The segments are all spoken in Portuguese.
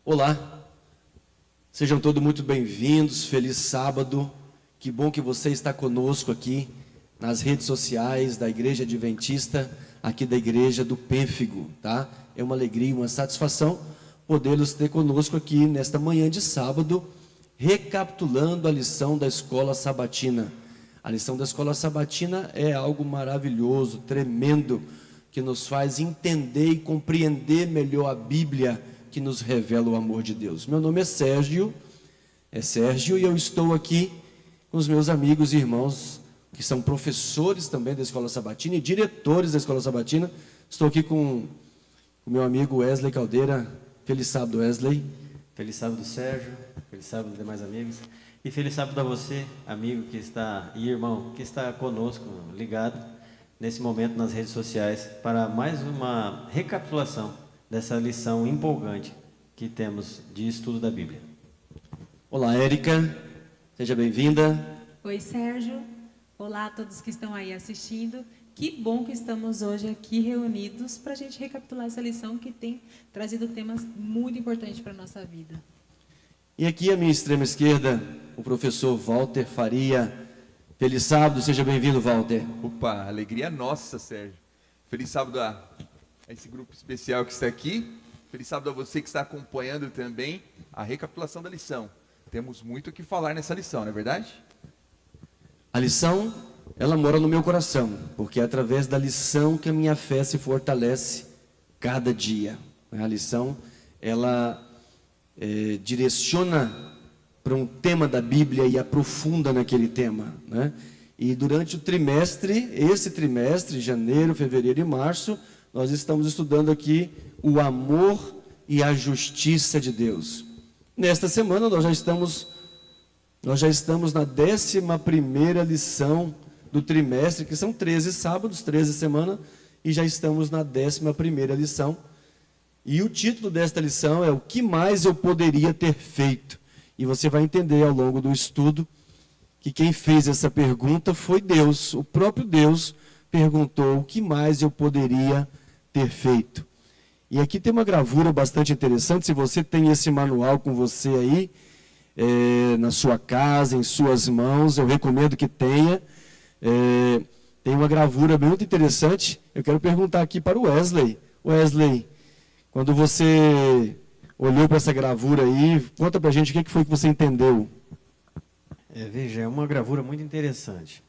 Olá, sejam todos muito bem-vindos, feliz sábado, que bom que você está conosco aqui nas redes sociais da Igreja Adventista, aqui da Igreja do Pênfigo, tá? É uma alegria, uma satisfação podê-los ter conosco aqui nesta manhã de sábado, recapitulando a lição da Escola Sabatina. A lição da Escola Sabatina é algo maravilhoso, tremendo, que nos faz entender e compreender melhor a Bíblia, que nos revela o amor de Deus. Meu nome é Sérgio, e eu estou aqui com os meus amigos e irmãos, que são professores também da Escola Sabatina e diretores da Escola Sabatina. Estou aqui com o meu amigo Wesley Caldeira. Feliz sábado, Wesley. Feliz sábado, Sérgio. Feliz sábado, demais amigos. E feliz sábado a você, amigo que está, e irmão, que está conosco, ligado, nesse momento nas redes sociais, para mais uma recapitulação dessa lição empolgante que temos de estudo da Bíblia. Olá, Érica, seja bem-vinda. Oi, Sérgio. Olá a todos que estão aí assistindo. Que bom que estamos hoje aqui reunidos para a gente recapitular essa lição que tem trazido temas muito importantes para a nossa vida. E aqui à minha extrema esquerda, o professor Walter Faria. Feliz sábado, seja bem-vindo, Walter. Opa, alegria nossa, Sérgio. Feliz sábado a esse grupo especial que está aqui. Feliz sábado a você que está acompanhando também a recapitulação da lição. Temos muito o que falar nessa lição, não é verdade? A lição, ela mora no meu coração, porque é através da lição que a minha fé se fortalece cada dia. A lição, ela direciona para um tema da Bíblia e aprofunda naquele tema, né? E durante o trimestre, esse trimestre, janeiro, fevereiro e março, nós estamos estudando aqui o amor e a justiça de Deus. Nesta semana nós já estamos na 11ª lição do trimestre, que são 13 sábados, 13 semanas, e já estamos na 11ª lição. E o título desta lição é O que mais eu poderia ter feito? E você vai entender ao longo do estudo que quem fez essa pergunta foi Deus. O próprio Deus perguntou o que mais eu poderia ter feito. E aqui tem uma gravura bastante interessante. Se você tem esse manual com você aí, na sua casa, em suas mãos, eu recomendo que tenha. Tem uma gravura muito interessante. Eu quero perguntar aqui para o Wesley. Wesley, quando você olhou para essa gravura aí, conta para a gente o que foi que você entendeu. Veja, é uma gravura muito interessante.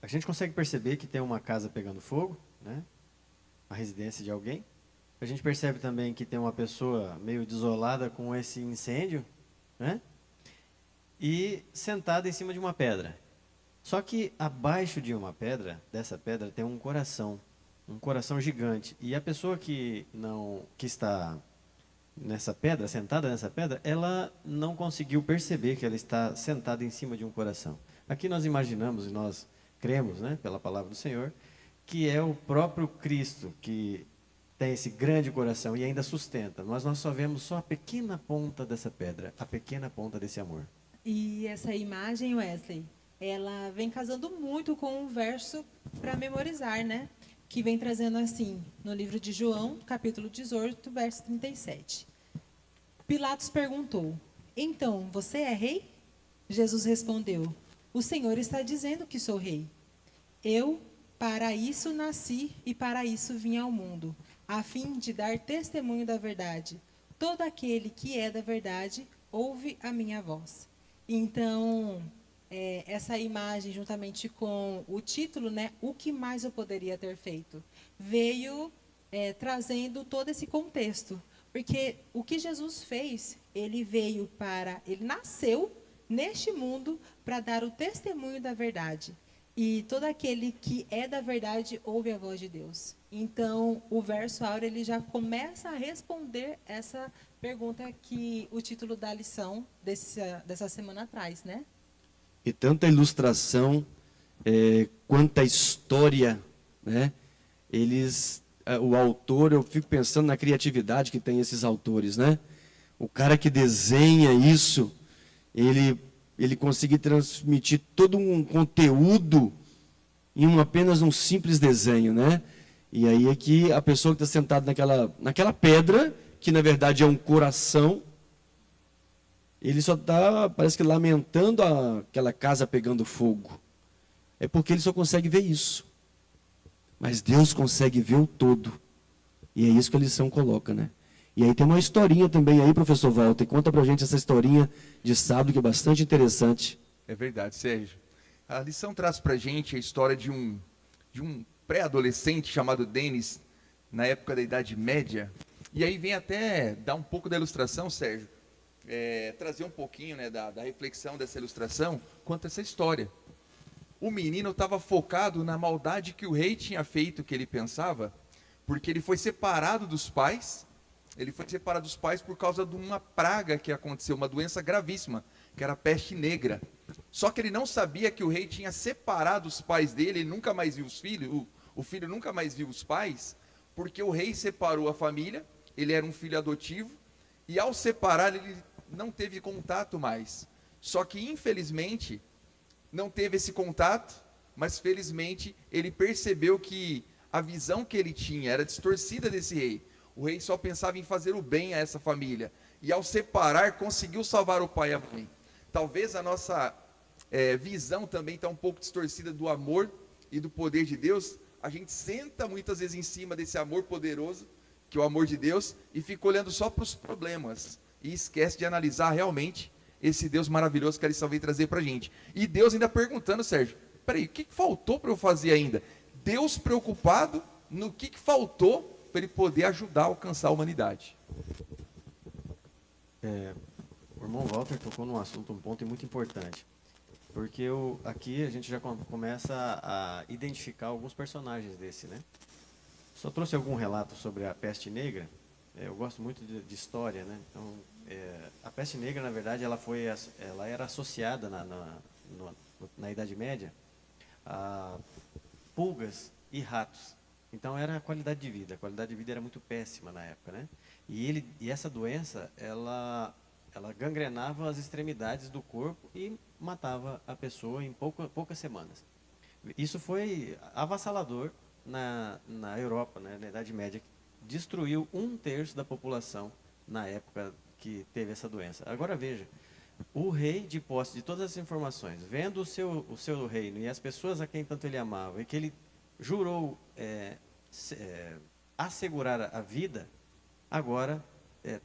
A gente consegue perceber que tem uma casa pegando fogo, né? A residência de alguém. A gente percebe também que tem uma pessoa meio desolada com esse incêndio, né? E sentada em cima de uma pedra. Só que abaixo de uma pedra, dessa pedra, tem um coração gigante. E a pessoa que está nessa pedra, sentada nessa pedra, ela não conseguiu perceber que ela está sentada em cima de um coração. Aqui nós imaginamos e nós cremos, né, pela palavra do Senhor, que é o próprio Cristo que tem esse grande coração e ainda sustenta. Mas nós só vemos só a pequena ponta dessa pedra, a pequena ponta desse amor. E essa imagem, Wesley, ela vem casando muito com um verso para memorizar, né? Que vem trazendo assim, no livro de João, capítulo 18, verso 37. Pilatos perguntou: então, você é rei? Jesus respondeu: o Senhor está dizendo que sou rei. Eu para isso nasci e para isso vim ao mundo, a fim de dar testemunho da verdade. Todo aquele que é da verdade ouve a minha voz. Então, essa imagem, juntamente com o título, né, o que mais eu poderia ter feito, veio trazendo todo esse contexto. Porque o que Jesus fez, ele nasceu neste mundo para dar o testemunho da verdade. E todo aquele que é da verdade ouve a voz de Deus. Então, o verso áureo, ele já começa a responder essa pergunta que o título da lição dessa semana traz, né? E tanta ilustração, quanta história, né? O autor, eu fico pensando na criatividade que tem esses autores, né? O cara que desenha isso, ele conseguir transmitir todo um conteúdo em apenas um simples desenho, né? E aí é que a pessoa que está sentada naquela pedra, que na verdade é um coração, ele só está, parece que lamentando aquela casa pegando fogo. É porque ele só consegue ver isso. Mas Deus consegue ver o todo. E é isso que a lição coloca, né? E aí tem uma historinha também aí, professor Walter. Conta pra gente essa historinha de sábado que é bastante interessante. É verdade, Sérgio. A lição traz pra gente a história de um pré-adolescente chamado Denis, na época da Idade Média. E aí vem até dar um pouco da ilustração, Sérgio, trazer um pouquinho, né, da reflexão dessa ilustração quanto a essa história. O menino estava focado na maldade que o rei tinha feito, que ele pensava, porque ele foi separado dos pais. Ele foi separado dos pais por causa de uma praga que aconteceu, uma doença gravíssima, que era a peste negra. Só que ele não sabia que o rei tinha separado os pais dele, ele nunca mais viu os filhos, o filho nunca mais viu os pais, porque o rei separou a família, ele era um filho adotivo, e ao separar ele não teve contato mais. Só que infelizmente não teve esse contato, mas felizmente ele percebeu que a visão que ele tinha era distorcida desse rei. O rei só pensava em fazer o bem a essa família. E ao separar, conseguiu salvar o pai e a mãe. Talvez a nossa visão também está um pouco distorcida do amor e do poder de Deus. A gente senta muitas vezes em cima desse amor poderoso, que é o amor de Deus, e fica olhando só para os problemas. E esquece de analisar realmente esse Deus maravilhoso que a lição veio trazer para a gente. E Deus ainda perguntando, Sérgio, peraí, o que faltou para eu fazer ainda? Deus preocupado no que faltou para ele poder ajudar a alcançar a humanidade. O irmão Walter tocou num assunto, um ponto muito importante. Porque aqui a gente já começa a identificar alguns personagens desse, né? Só trouxe algum relato sobre a peste negra. Eu gosto muito de história, né? Então, a peste negra, na verdade, ela era associada na Idade Média a pulgas e ratos. Então era a qualidade de vida. A qualidade de vida era muito péssima na época, né? E essa doença, ela gangrenava as extremidades do corpo e matava a pessoa em poucas semanas. Isso foi avassalador na Europa, né, na Idade Média. Destruiu 1/3 da população na época que teve essa doença. Agora veja, o rei, de posse de todas as informações, vendo o seu reino e as pessoas a quem tanto ele amava, e que ele jurou assegurar a vida, agora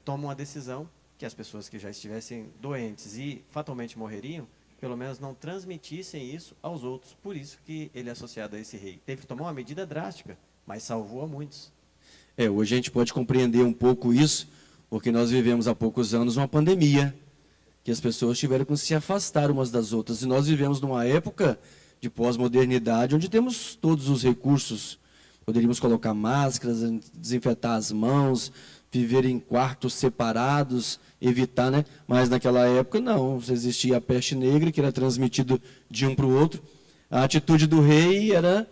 toma uma decisão que as pessoas que já estivessem doentes e fatalmente morreriam, pelo menos não transmitissem isso aos outros. Por isso que ele é associado a esse rei. Teve que tomar uma medida drástica, mas salvou a muitos. Hoje a gente pode compreender um pouco isso, porque nós vivemos há poucos anos uma pandemia, que as pessoas tiveram que se afastar umas das outras. E nós vivemos numa época de pós-modernidade, onde temos todos os recursos. Poderíamos colocar máscaras, desinfetar as mãos, viver em quartos separados, evitar, né? Mas naquela época não, existia a peste negra, que era transmitido de um para o outro. A atitude do rei era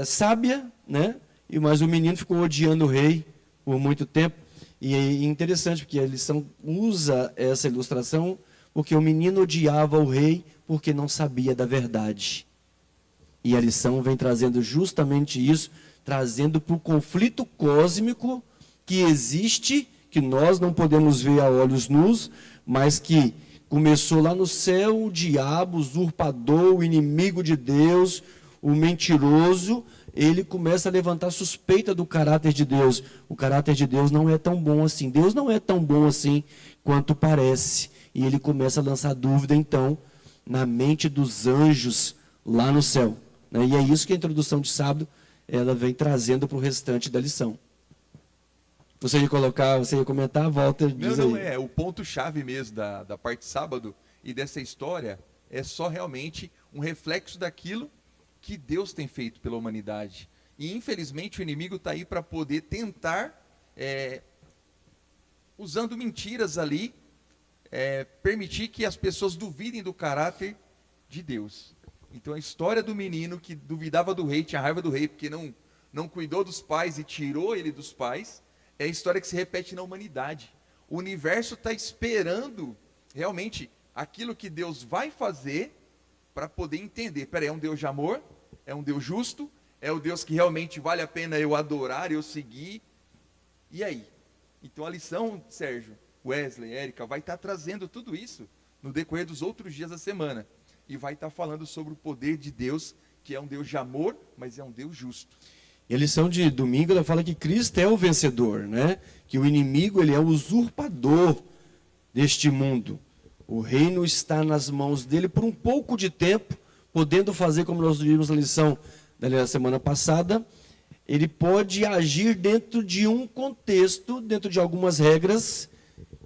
sábia, né? Mas o menino ficou odiando o rei por muito tempo. E é interessante, porque a lição usa essa ilustração, porque o menino odiava o rei porque não sabia da verdade. E a lição vem trazendo justamente isso, trazendo para o conflito cósmico que existe, que nós não podemos ver a olhos nus, mas que começou lá no céu, o diabo, o usurpador, o inimigo de Deus, o mentiroso, ele começa a levantar suspeita do caráter de Deus. O caráter de Deus não é tão bom assim. Deus não é tão bom assim quanto parece. E ele começa a lançar dúvida, então, na mente dos anjos lá no céu. E é isso que a introdução de sábado ela vem trazendo para o restante da lição. Você ia comentar, Walter, diz aí. O ponto-chave mesmo da parte de sábado e dessa história é só realmente um reflexo daquilo que Deus tem feito pela humanidade. E infelizmente o inimigo está aí para poder tentar, usando mentiras ali, permitir que as pessoas duvidem do caráter de Deus. Então a história do menino que duvidava do rei, tinha raiva do rei porque não cuidou dos pais e tirou ele dos pais, é a história que se repete na humanidade. O universo está esperando realmente aquilo que Deus vai fazer para poder entender. Peraí, é um Deus de amor? É um Deus justo? É o Deus que realmente vale a pena eu adorar, eu seguir? E aí? Então a lição, Sérgio, Wesley, Érica, vai estar trazendo tudo isso no decorrer dos outros dias da semana. E vai estar falando sobre o poder de Deus, que é um Deus de amor, mas é um Deus justo. E a lição de domingo, ela fala que Cristo é o vencedor, né? Que o inimigo, ele é o usurpador deste mundo. O reino está nas mãos dele por um pouco de tempo, podendo fazer, como nós vimos na lição da semana passada, ele pode agir dentro de um contexto, dentro de algumas regras,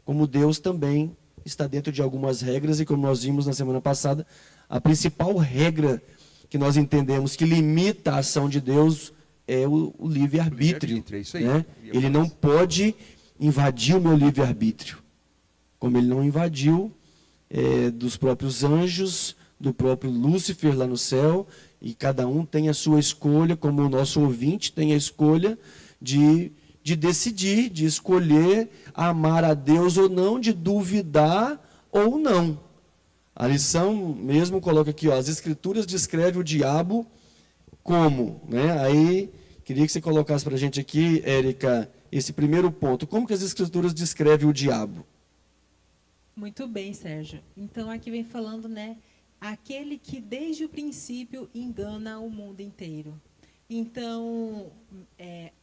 como Deus também está dentro de algumas regras, e como nós vimos na semana passada, a principal regra que nós entendemos que limita a ação de Deus é o livre-arbítrio. É isso aí. Né? Ele não pode invadir o meu livre-arbítrio, como ele não invadiu dos próprios anjos, do próprio Lúcifer lá no céu, e cada um tem a sua escolha, como o nosso ouvinte tem a escolha de decidir, de escolher amar a Deus ou não, de duvidar ou não. A lição mesmo coloca aqui, ó, as Escrituras descrevem o diabo como, né? Aí, queria que você colocasse para a gente aqui, Érica, esse primeiro ponto. Como que as Escrituras descrevem o diabo? Muito bem, Sérgio. Então, aqui vem falando, né? Aquele que desde o princípio engana o mundo inteiro. Então,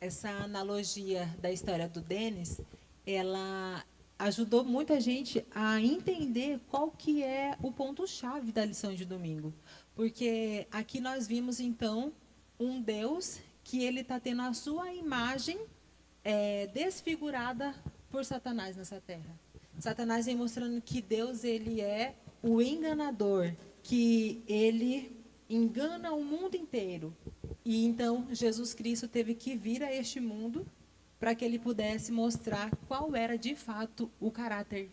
essa analogia da história do Denis, ela ajudou muita gente a entender qual que é o ponto-chave da lição de domingo. Porque aqui nós vimos, então, um Deus que ele está tendo a sua imagem desfigurada por Satanás nessa terra. Satanás vem mostrando que Deus ele é o enganador, que ele engana o mundo inteiro. E então Jesus Cristo teve que vir a este mundo para que ele pudesse mostrar qual era de fato o caráter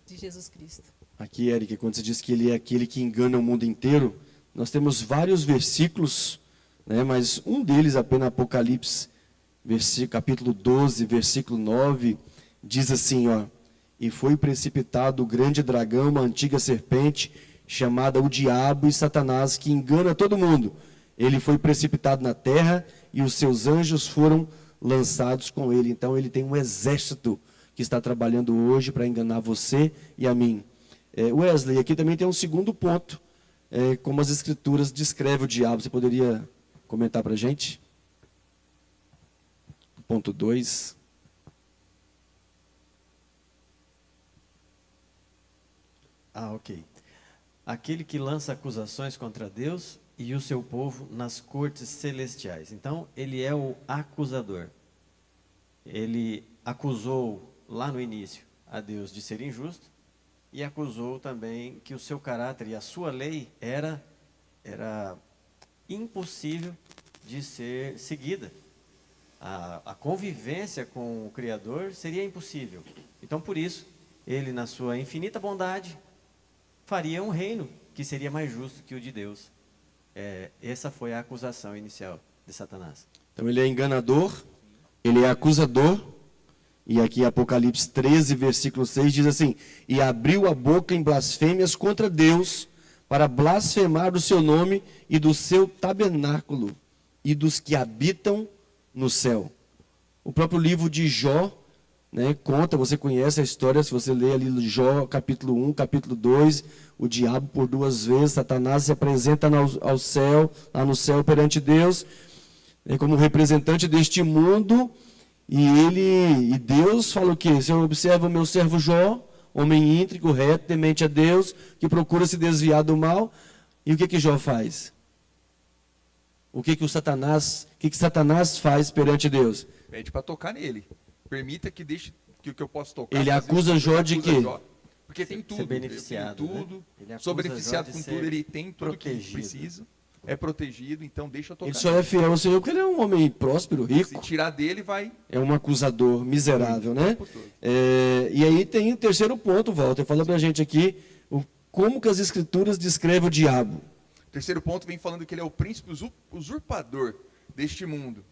de Jesus Cristo. Aqui, Érica, quando você diz que ele é aquele que engana o mundo inteiro, nós temos vários versículos, né, mas um deles, apenas Apocalipse, capítulo 12, versículo 9, diz assim, ó: e foi precipitado o grande dragão, uma antiga serpente, chamada o Diabo e Satanás, que engana todo mundo. Ele foi precipitado na terra e os seus anjos foram lançados com ele. Então ele tem um exército que está trabalhando hoje para enganar você e a mim. Wesley, aqui também tem um segundo ponto, como as Escrituras descrevem o diabo. Você poderia comentar para a gente? Ponto 2. Ok. Aquele que lança acusações contra Deus e o seu povo nas cortes celestiais. Então, ele é o acusador. Ele acusou lá no início a Deus de ser injusto e acusou também que o seu caráter e a sua lei era impossível de ser seguida. A convivência com o Criador seria impossível. Então, por isso, ele, na sua infinita bondade, faria um reino que seria mais justo que o de Deus. Essa foi a acusação inicial de Satanás. Então ele é enganador, ele é acusador, e aqui Apocalipse 13, versículo 6 diz assim: e abriu a boca em blasfêmias contra Deus, para blasfemar do seu nome e do seu tabernáculo, e dos que habitam no céu. O próprio livro de Jó, né, conta, você conhece a história, se você ler ali Jó, capítulo 1, capítulo 2, o diabo por 2 vezes, Satanás se apresenta ao céu, lá no céu perante Deus, como representante deste mundo, e Deus fala o quê? Senhor, observa o meu servo Jó, homem íntegro, reto, temente a Deus, que procura se desviar do mal, e o que Jó faz? O que Satanás faz perante Deus? Pede para tocar nele. Permita que deixe que eu possa tocar. Ele acusa Jó de quê? Porque tem tudo. Ser beneficiado, ele tem tudo. Né? Sou beneficiado com tudo, ele tem tudo protegido. que precisa. É protegido, então deixa eu tocar. Ele só é fiel ao Senhor porque ele é um homem próspero, rico. Se tirar dele, vai... É um acusador miserável, né? tempo todo. E aí tem o terceiro ponto, Walter. Fala pra gente aqui como que as Escrituras descrevem o diabo. O terceiro ponto vem falando que ele é o príncipe usurpador deste mundo.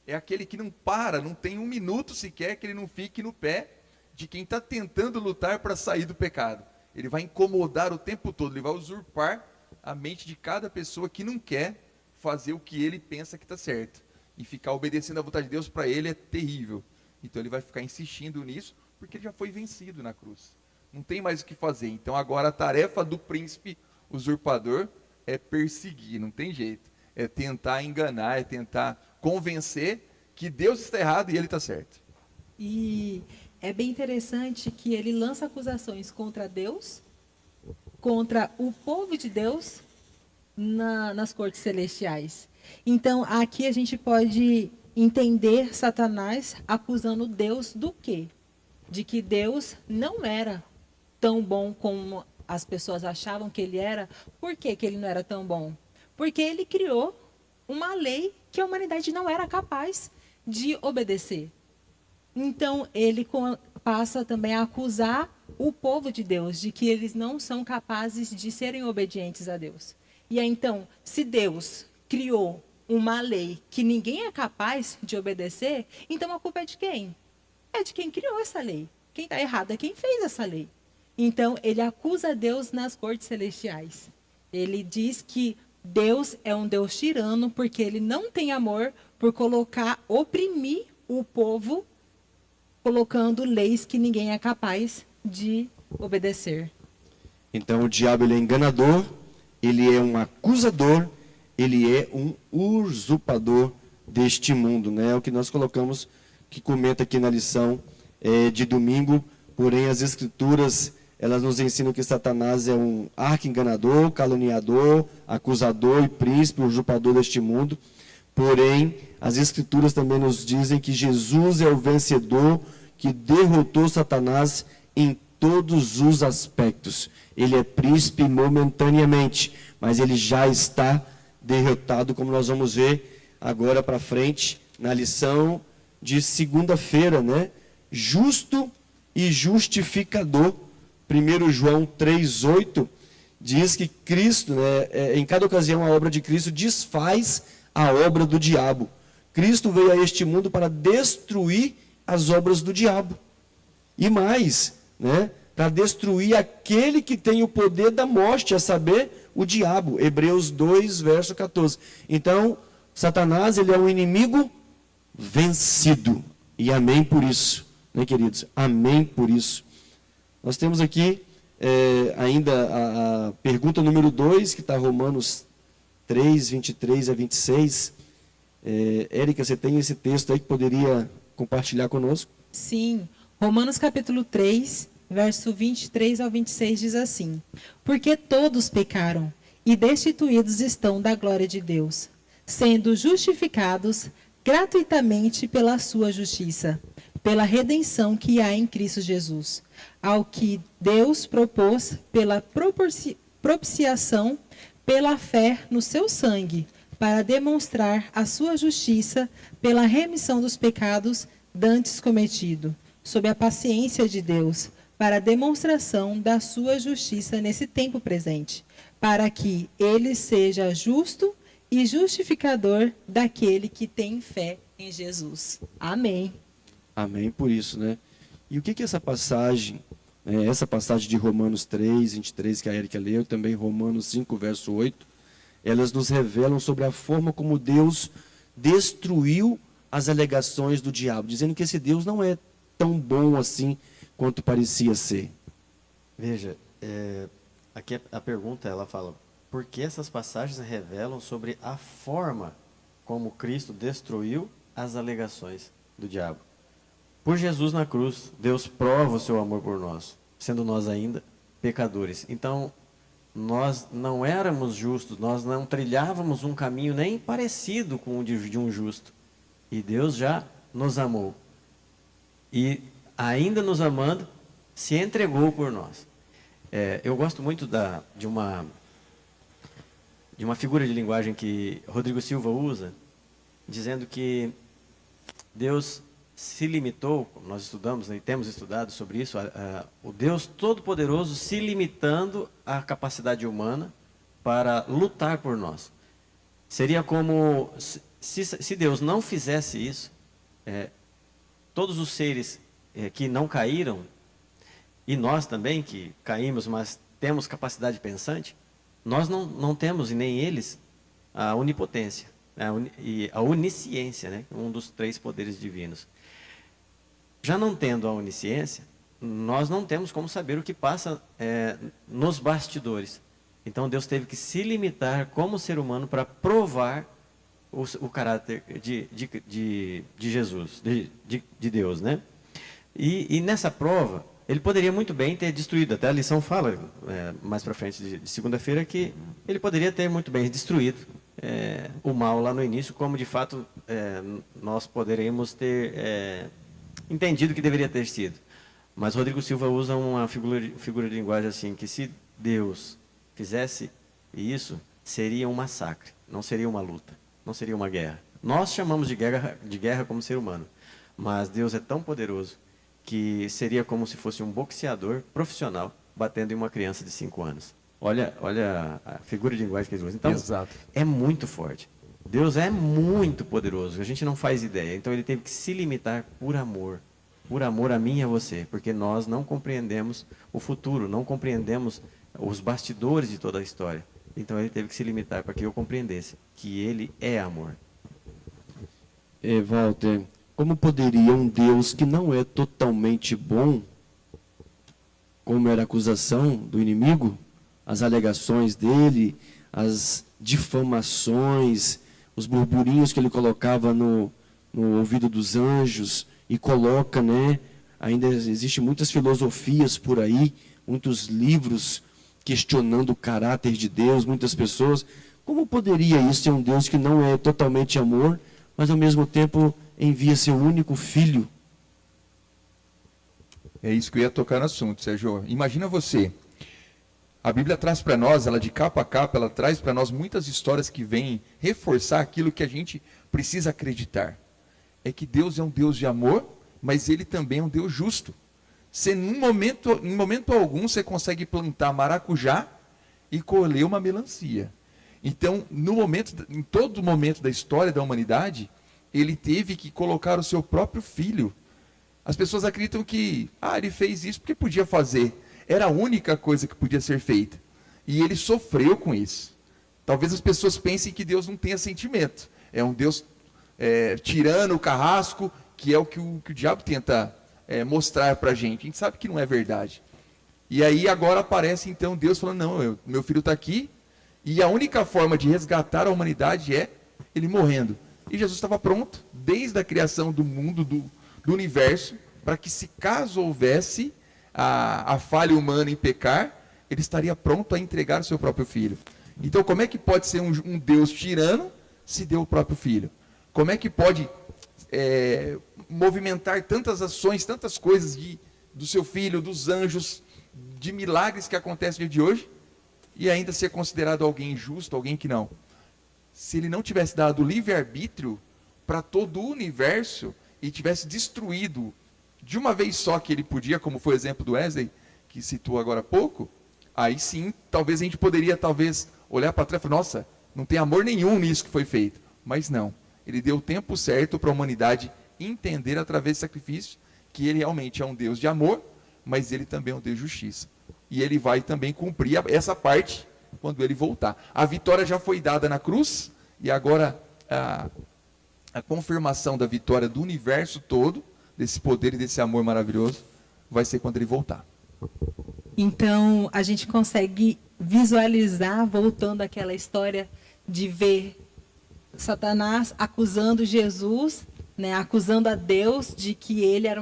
É aquele que não para, não tem um minuto sequer que ele não fique no pé de quem está tentando lutar para sair do pecado. Ele vai incomodar o tempo todo, ele vai usurpar a mente de cada pessoa que não quer fazer o que ele pensa que está certo. E ficar obedecendo à vontade de Deus, para ele é terrível. Então ele vai ficar insistindo nisso, porque ele já foi vencido na cruz. Não tem mais o que fazer. Então agora a tarefa do príncipe usurpador é perseguir, não tem jeito. É tentar enganar, é tentar convencer que Deus está errado e ele está certo. E é bem interessante que ele lança acusações contra Deus, contra o povo de Deus nas cortes celestiais. Então, aqui a gente pode entender Satanás acusando Deus do quê? De que Deus não era tão bom como as pessoas achavam que ele era. Por que que ele não era tão bom? Porque ele criou uma lei que a humanidade não era capaz de obedecer. Então, ele passa também a acusar o povo de Deus de que eles não são capazes de serem obedientes a Deus. E aí, então, se Deus criou uma lei que ninguém é capaz de obedecer, então a culpa é de quem? É de quem criou essa lei. Quem está errado é quem fez essa lei. Então, ele acusa Deus nas cortes celestiais. Ele diz que Deus é um Deus tirano porque ele não tem amor por oprimir o povo, colocando leis que ninguém é capaz de obedecer. Então o diabo ele é enganador, ele é um acusador, ele é um usurpador deste mundo, né? É o que nós colocamos, que comenta aqui na lição de domingo. Porém, as escrituras, elas nos ensinam que Satanás é um arqui-enganador, caluniador, acusador e príncipe, usurpador deste mundo. Porém, as escrituras também nos dizem que Jesus é o vencedor, que derrotou Satanás em todos os aspectos. Ele é príncipe momentaneamente, mas ele já está derrotado, como nós vamos ver agora para frente, na lição de segunda-feira, né? Justo e justificador. 1 João 3,8 diz que Cristo, né, em cada ocasião a obra de Cristo desfaz a obra do diabo. Cristo veio a este mundo para destruir as obras do diabo. E mais, né, para destruir aquele que tem o poder da morte, a saber, o diabo. Hebreus 2, verso 14. Então, Satanás, ele é um inimigo vencido. E amém por isso, né, queridos? Amém por isso. Nós temos aqui ainda a pergunta número 2, que está Romanos 3, 23 a 26. Érica, você tem esse texto aí que poderia compartilhar conosco? Sim, Romanos capítulo 3, verso 23 ao 26 diz assim: Porque todos pecaram e destituídos estão da glória de Deus, sendo justificados gratuitamente pela sua justiça, pela redenção que há em Cristo Jesus, ao que Deus propôs pela propiciação pela fé no seu sangue, para demonstrar a sua justiça pela remissão dos pecados dantes cometido, sob a paciência de Deus, para a demonstração da sua justiça nesse tempo presente, para que ele seja justo e justificador daquele que tem fé em Jesus. Amém. Amém por isso, né? E o que essa passagem, essa passagem de Romanos 3, 23, que a Érica leu, também Romanos 5, verso 8, elas nos revelam sobre a forma como Deus destruiu as alegações do diabo, dizendo que esse Deus não é tão bom assim quanto parecia ser. Veja, aqui a pergunta, ela fala, por que essas passagens revelam sobre a forma como Cristo destruiu as alegações do diabo? Por Jesus na cruz, Deus prova o seu amor por nós, sendo nós ainda pecadores. Então, nós não éramos justos, nós não trilhávamos um caminho nem parecido com o de um justo. E Deus já nos amou. E ainda nos amando, se entregou por nós. Eu gosto muito de uma figura de linguagem que Rodrigo Silva usa, dizendo que Deus se limitou, como nós estudamos, né, e temos estudado sobre isso, o Deus Todo-Poderoso se limitando à capacidade humana para lutar por nós. Seria como se Deus não fizesse isso, todos os seres que não caíram, e nós também que caímos, mas temos capacidade pensante, nós não temos, e nem eles, a onipotência, e a onisciência, né, um dos 3 poderes divinos. Já não tendo a onisciência, nós não temos como saber o que passa nos bastidores. Então Deus teve que se limitar como ser humano para provar o caráter de Jesus, de Deus, né? E nessa prova, ele poderia muito bem ter destruído, até a lição fala mais para frente de segunda-feira, que ele poderia ter muito bem destruído o mal lá no início, como de fato nós poderíamos ter entendido que deveria ter sido. Mas Rodrigo Silva usa uma figura de linguagem assim, que se Deus fizesse isso, seria um massacre, não seria uma luta, não seria uma guerra. Nós chamamos de guerra como ser humano, mas Deus é tão poderoso que seria como se fosse um boxeador profissional batendo em uma criança de 5 anos. Olha a figura de linguagem que ele usa. Então, Exato. é muito forte. Deus é muito poderoso, a gente não faz ideia. Então ele teve que se limitar por amor a mim e a você, porque nós não compreendemos o futuro, não compreendemos os bastidores de toda a história. Então ele teve que se limitar para que eu compreendesse que ele é amor. Walter, como poderia um Deus que não é totalmente bom, como era a acusação do inimigo, as alegações dele, as difamações, os burburinhos que ele colocava no ouvido dos anjos e coloca, né? Ainda existe muitas filosofias por aí, muitos livros questionando o caráter de Deus, muitas pessoas. Como poderia isso ser um Deus que não é totalmente amor, mas ao mesmo tempo envia seu único filho? É isso que eu ia tocar no assunto, Sérgio. Imagina você. A Bíblia traz para nós, ela de capa a capa, ela traz para nós muitas histórias que vêm reforçar aquilo que a gente precisa acreditar. É que Deus é um Deus de amor, mas Ele também é um Deus justo. Você, em momento algum, você consegue plantar maracujá e colher uma melancia. Então, em todo momento da história da humanidade, Ele teve que colocar o seu próprio filho. As pessoas acreditam que, ele fez isso porque podia fazer. Era a única coisa que podia ser feita. E Ele sofreu com isso. Talvez as pessoas pensem que Deus não tenha sentimento. É um Deus tirano, carrasco, que é o que o diabo tenta mostrar para a gente. A gente sabe que não é verdade. E aí agora aparece então Deus falando, não, meu filho está aqui, e a única forma de resgatar a humanidade é Ele morrendo. E Jesus estava pronto, desde a criação do mundo, do universo, para que se caso houvesse a falha humana em pecar, Ele estaria pronto a entregar o seu próprio filho. Então como é que pode ser um Deus tirano se deu o próprio filho? Como é que pode movimentar tantas ações, tantas coisas do seu filho, dos anjos, de milagres que acontecem no dia de hoje, e ainda ser considerado alguém justo, alguém que não? Se Ele não tivesse dado livre-arbítrio para todo o universo e tivesse destruído de uma vez só que Ele podia, como foi o exemplo do Wesley, que citou agora há pouco, aí sim, talvez a gente poderia olhar para trás e falar, nossa, não tem amor nenhum nisso que foi feito. Mas não. Ele deu o tempo certo para a humanidade entender através do sacrifício que Ele realmente é um Deus de amor, mas Ele também é um Deus de justiça. E Ele vai também cumprir essa parte quando Ele voltar. A vitória já foi dada na cruz, e agora a confirmação da vitória do universo todo, desse poder e desse amor maravilhoso, vai ser quando Ele voltar. Então, a gente consegue visualizar, voltando àquela história de ver Satanás acusando Jesus, né, acusando a Deus de que Ele era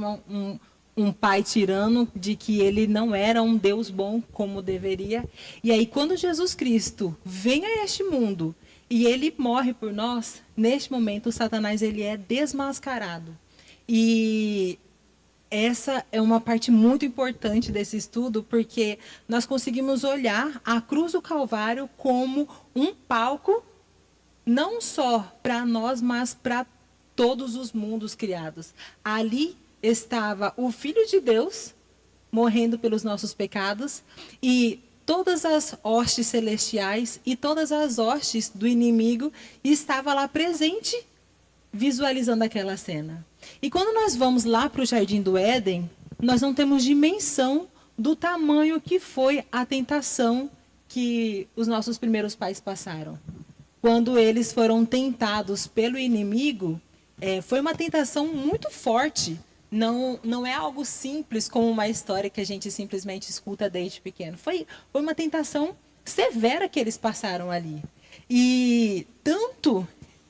um pai tirano, de que Ele não era um Deus bom como deveria. E aí, quando Jesus Cristo vem a este mundo e Ele morre por nós, neste momento, o Satanás ele é desmascarado. E essa é uma parte muito importante desse estudo, porque nós conseguimos olhar a cruz do Calvário como um palco, não só para nós, mas para todos os mundos criados. Ali estava o Filho de Deus morrendo pelos nossos pecados, e todas as hostes celestiais e todas as hostes do inimigo estavam lá presente, visualizando aquela cena. E quando nós vamos lá para o Jardim do Éden, nós não temos dimensão do tamanho que foi a tentação que os nossos primeiros pais passaram. Quando eles foram tentados pelo inimigo, foi uma tentação muito forte, não é algo simples como uma história que a gente simplesmente escuta desde pequeno. Foi uma tentação severa que eles passaram ali. E tanto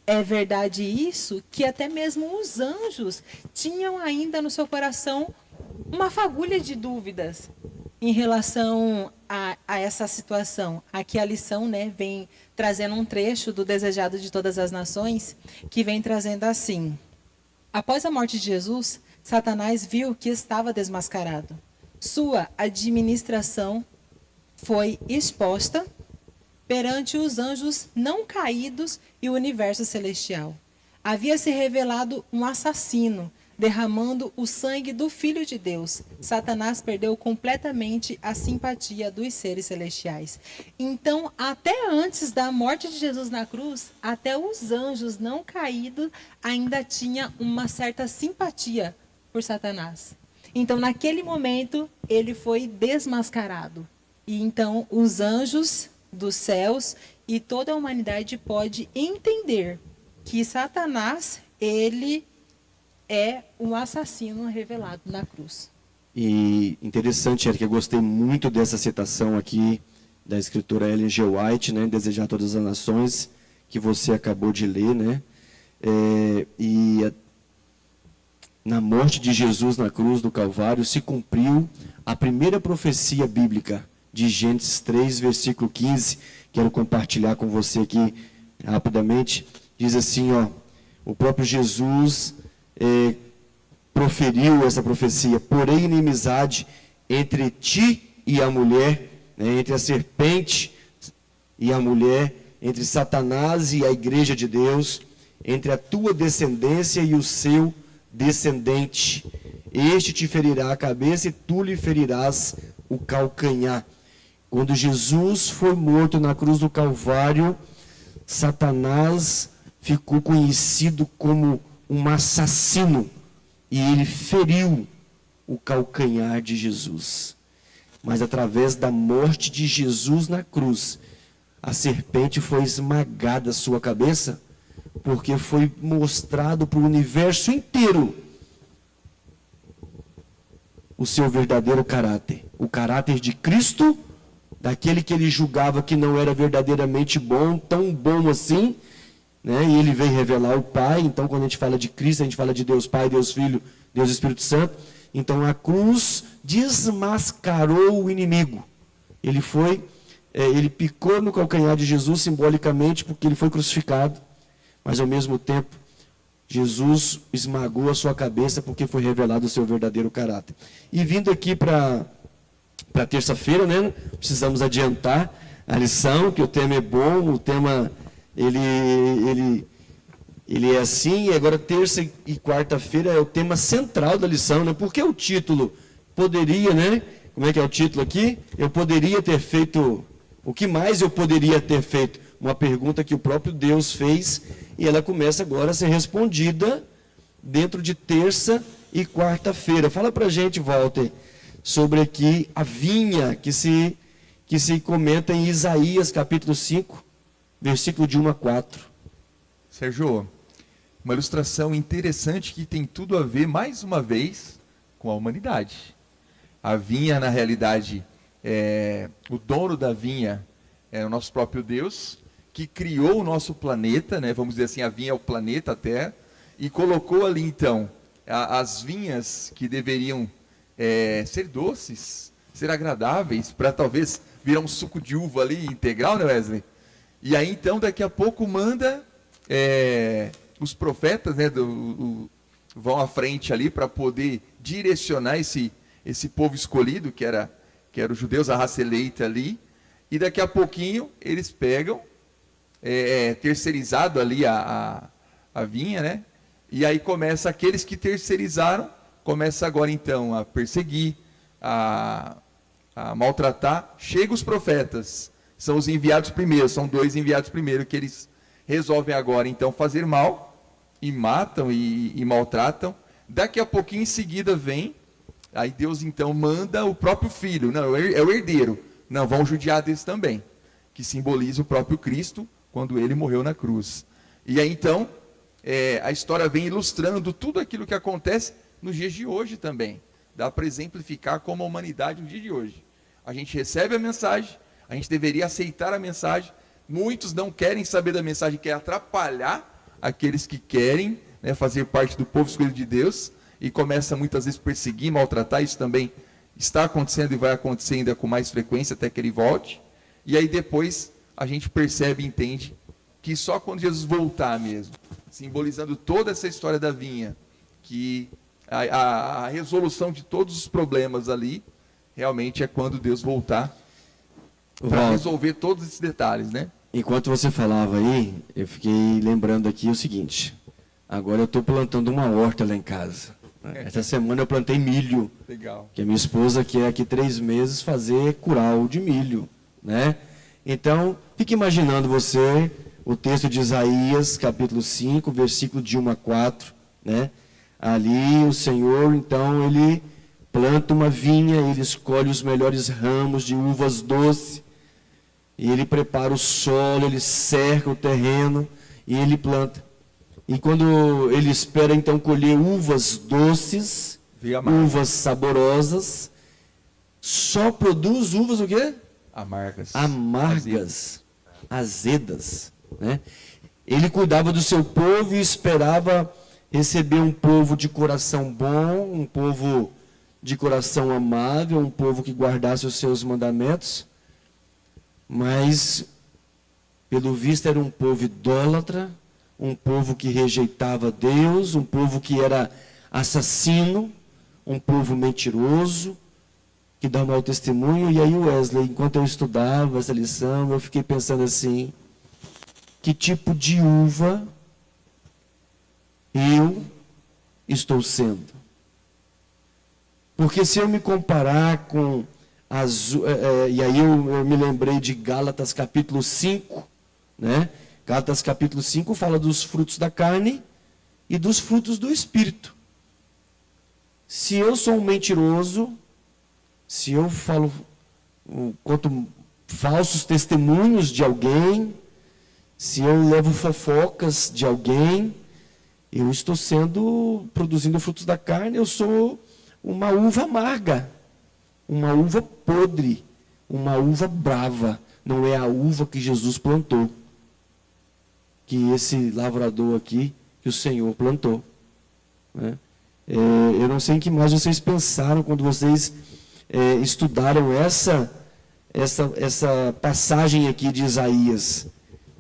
é verdade isso que até mesmo os anjos tinham ainda no seu coração uma fagulha de dúvidas em relação a essa situação. Aqui a lição, né, vem trazendo um trecho do Desejado de Todas as Nações, que vem trazendo assim: após a morte de Jesus, Satanás viu que estava desmascarado. Sua administração foi exposta perante os anjos não caídos e o universo celestial. Havia se revelado um assassino, derramando o sangue do Filho de Deus. Satanás perdeu completamente a simpatia dos seres celestiais. Então, até antes da morte de Jesus na cruz, até os anjos não caídos ainda tinham uma certa simpatia por Satanás. Então, naquele momento, ele foi desmascarado. E então, os anjos dos céus e toda a humanidade pode entender que Satanás, ele é um assassino revelado na cruz. E interessante, Eric, eu gostei muito dessa citação aqui da escritora Ellen G. White, né, Desejar Todas as Nações, que você acabou de ler, né? Na morte de Jesus na cruz do Calvário se cumpriu a primeira profecia bíblica de Gênesis 3, versículo 15. Quero compartilhar com você aqui rapidamente. Diz assim, ó, o próprio Jesus proferiu essa profecia: porém inimizade entre ti e a mulher, né, entre a serpente e a mulher, entre Satanás e a igreja de Deus, entre a tua descendência e o seu descendente. Este te ferirá a cabeça e tu lhe ferirás o calcanhar. Quando Jesus foi morto na cruz do Calvário, Satanás ficou conhecido como um assassino e ele feriu o calcanhar de Jesus. Mas através da morte de Jesus na cruz, a serpente foi esmagada a sua cabeça, porque foi mostrado para o universo inteiro o seu verdadeiro caráter. O caráter de Cristo, daquele que ele julgava que não era verdadeiramente bom, tão bom assim, né? E ele veio revelar o Pai. Então, quando a gente fala de Cristo, a gente fala de Deus Pai, Deus Filho, Deus Espírito Santo. Então, a cruz desmascarou o inimigo. Ele picou no calcanhar de Jesus simbolicamente, porque ele foi crucificado, mas ao mesmo tempo, Jesus esmagou a sua cabeça, porque foi revelado o seu verdadeiro caráter. E vindo aqui para terça-feira, né, precisamos adiantar a lição, que o tema é bom, o tema ele é assim, e agora terça e quarta-feira é o tema central da lição, né? Porque o título poderia, né? Como é que é o título aqui? Eu poderia ter feito, o que mais eu poderia ter feito? Uma pergunta que o próprio Deus fez, e ela começa agora a ser respondida dentro de terça e quarta-feira. Fala pra gente, Walter, sobre aqui a vinha que se comenta em Isaías capítulo 5, versículo de 1 a 4. Sérgio, uma ilustração interessante que tem tudo a ver, mais uma vez, com a humanidade. A vinha, na realidade, o dono da vinha é o nosso próprio Deus, que criou o nosso planeta, né? Vamos dizer assim, a vinha é o planeta, a Terra, e colocou ali, então, as vinhas que deveriam ser doces, ser agradáveis, para talvez virar um suco de uva ali integral, né, Wesley? E aí, então, daqui a pouco manda os profetas, né, vão à frente ali para poder direcionar esse povo escolhido, que era os judeus, a raça eleita ali, e daqui a pouquinho eles pegam, terceirizado ali a vinha, né? E aí começa aqueles que terceirizaram, começa agora então a perseguir, a maltratar. Chegam os profetas, são os enviados primeiro, são 2 enviados primeiro que eles resolvem agora então fazer mal, e matam e maltratam. Daqui a pouquinho em seguida vem, aí Deus então manda o próprio filho, não, é o herdeiro, não, vão judiar desse também, que simboliza o próprio Cristo, quando ele morreu na cruz. E aí então, a história vem ilustrando tudo aquilo que acontece nos dias de hoje também. Dá para exemplificar como a humanidade no dia de hoje. A gente recebe a mensagem, a gente deveria aceitar a mensagem. Muitos não querem saber da mensagem, querem atrapalhar aqueles que querem, né, fazer parte do povo escolhido de Deus, e começa muitas vezes a perseguir, maltratar. Isso também está acontecendo e vai acontecer ainda com mais frequência até que ele volte. E aí depois a gente percebe e entende que só quando Jesus voltar mesmo, simbolizando toda essa história da vinha, que a resolução de todos os problemas ali, realmente é quando Deus voltar para resolver todos esses detalhes, né? Enquanto você falava aí, eu fiquei lembrando aqui o seguinte. Agora eu estou plantando uma horta lá em casa. Essa semana eu plantei milho. Legal. Que a minha esposa quer aqui 3 meses fazer curau de milho, né? Então, fique imaginando você o texto de Isaías, capítulo 5, versículo de 1 a 4, né? Ali o Senhor, então, ele planta uma vinha, ele escolhe os melhores ramos de uvas doces, e ele prepara o solo, ele cerca o terreno, e ele planta. E quando ele espera, então, colher uvas doces, uvas saborosas, só produz uvas o quê? Amargas. Amargas, azedas, né? Ele cuidava do seu povo e esperava receber um povo de coração bom, um povo de coração amável, um povo que guardasse os seus mandamentos, mas, pelo visto, era um povo idólatra, um povo que rejeitava Deus, um povo que era assassino, um povo mentiroso, que dá mau testemunho. E aí, Wesley, enquanto eu estudava essa lição, eu fiquei pensando assim, que tipo de uva eu estou sendo? Porque se eu me comparar com e aí eu me lembrei de Gálatas capítulo 5, né? Gálatas capítulo 5 fala dos frutos da carne e dos frutos do Espírito. Se eu sou um mentiroso, se eu conto falsos testemunhos de alguém, se eu levo fofocas de alguém, eu estou produzindo frutos da carne, eu sou uma uva amarga, uma uva podre, uma uva brava. Não é a uva que Jesus plantou, que esse lavrador aqui, que o Senhor plantou, né? Eu não sei em que mais vocês pensaram quando vocês estudaram essa passagem aqui de Isaías.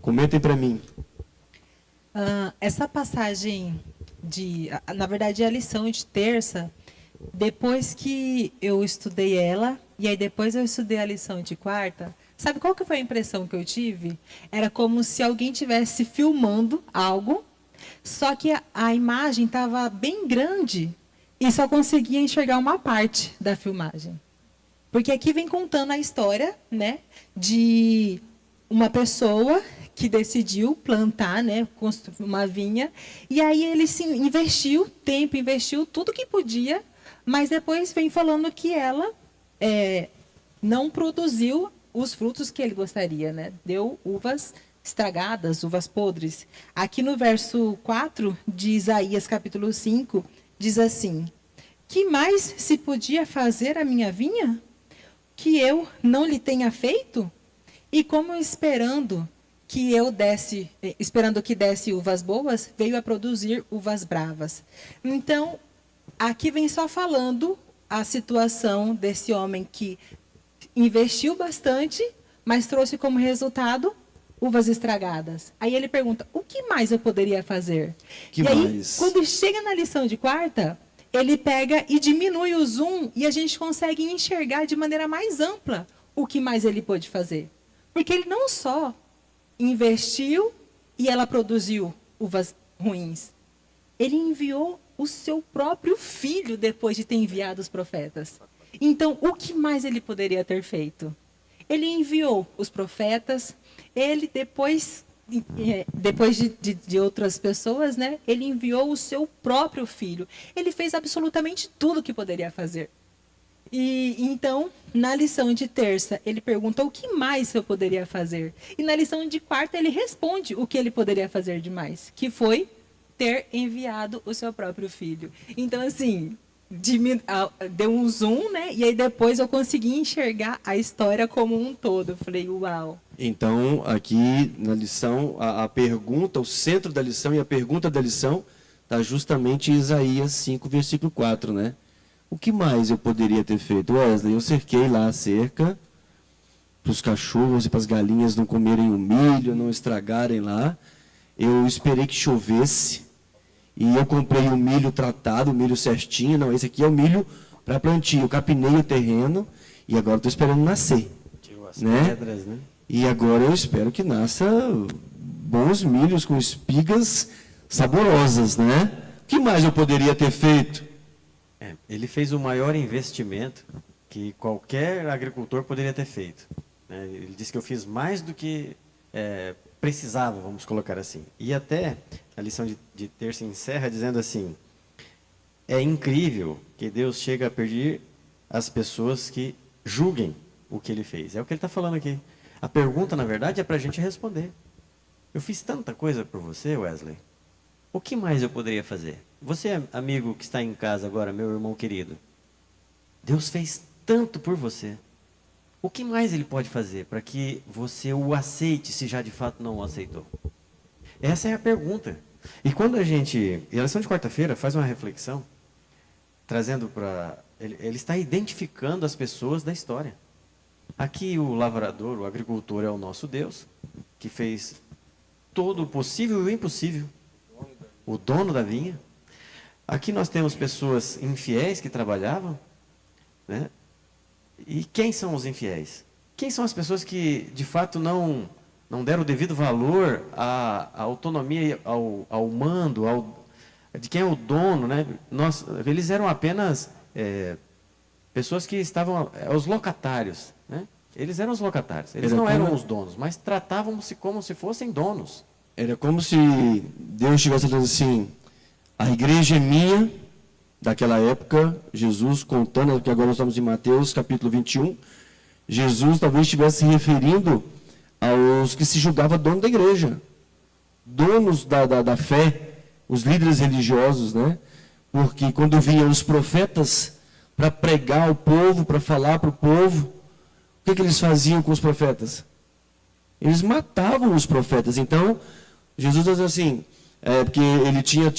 Comentem para mim. Essa passagem, na verdade, a lição de terça, depois que eu estudei ela, e aí depois eu estudei a lição de quarta, sabe qual que foi a impressão que eu tive? Era como se alguém estivesse filmando algo, só que a imagem estava bem grande e só conseguia enxergar uma parte da filmagem. Porque aqui vem contando a história, né, de uma pessoa que decidiu plantar, né, construir uma vinha, e aí ele investiu tempo, investiu tudo que podia, mas depois vem falando que ela não produziu os frutos que ele gostaria, né? Deu uvas estragadas, uvas podres. Aqui no verso 4 de Isaías capítulo 5, diz assim: que mais se podia fazer a minha vinha, que eu não lhe tenha feito? E como esperando que desse uvas boas, veio a produzir uvas bravas. Então, aqui vem só falando a situação desse homem que investiu bastante, mas trouxe como resultado uvas estragadas. Aí ele pergunta, o que mais eu poderia fazer? Aí, quando chega na lição de quarta, ele pega e diminui o zoom e a gente consegue enxergar de maneira mais ampla o que mais ele pôde fazer. Porque ele não só investiu e ela produziu uvas ruins. Ele enviou o seu próprio filho depois de ter enviado os profetas. Então, o que mais ele poderia ter feito? Ele enviou os profetas, ele depois de outras pessoas, né, ele enviou o seu próprio filho. Ele fez absolutamente tudo o que poderia fazer. E então, na lição de terça, ele pergunta o que mais eu poderia fazer. E na lição de quarta, ele responde o que ele poderia fazer demais, que foi ter enviado o seu próprio filho. Então, assim, deu um zoom, né? E aí depois eu consegui enxergar a história como um todo. Eu falei, uau. Então, aqui na lição, a pergunta, o centro da lição e a pergunta da lição está justamente em Isaías 5, versículo 4, né? O que mais eu poderia ter feito? Wesley, eu cerquei lá a cerca para os cachorros e para as galinhas não comerem o milho, não estragarem lá. Eu esperei que chovesse e eu comprei o milho tratado, o milho certinho. Não, esse aqui é o milho para plantio. Eu capinei o terreno e agora estou esperando nascer. Tirou as né? pedras, né? E agora eu espero que nasça bons milhos com espigas saborosas, né? O que mais eu poderia ter feito? Ele fez o maior investimento que qualquer agricultor poderia ter feito, né? Ele disse que eu fiz mais do que precisava, vamos colocar assim. E até a lição de terça encerra dizendo assim: é incrível que Deus chega a pedir às pessoas que julguem o que ele fez. É o que ele está falando aqui. A pergunta, na verdade, é para a gente responder. Eu fiz tanta coisa por você, Wesley. O que mais eu poderia fazer? Você, amigo que está em casa agora, meu irmão querido, Deus fez tanto por você. O que mais Ele pode fazer para que você o aceite, se já de fato não o aceitou? Essa é a pergunta. E quando a lição de quarta-feira faz uma reflexão, trazendo para... Ele está identificando as pessoas da história. Aqui o lavrador, o agricultor é o nosso Deus, que fez todo o possível e o impossível. O dono da vinha. Aqui nós temos pessoas infiéis que trabalhavam, né? E quem são os infiéis? Quem são as pessoas que, de fato, não deram o devido valor à autonomia, ao mando, de quem é o dono, né? Eles eram apenas pessoas que estavam... os locatários, né? Eles eram os locatários. Eles não eram os donos, mas tratavam-se como se fossem donos. Era como se Deus estivesse dizendo assim: a igreja é minha, daquela época, Jesus contando, porque agora nós estamos em Mateus capítulo 21, Jesus talvez estivesse se referindo aos que se julgavam dono da igreja, donos da fé, os líderes religiosos, né? Porque quando vinham os profetas para pregar ao povo, para falar para o povo, o que eles faziam com os profetas? Eles matavam os profetas. Então, Jesus diz assim, porque ele tinha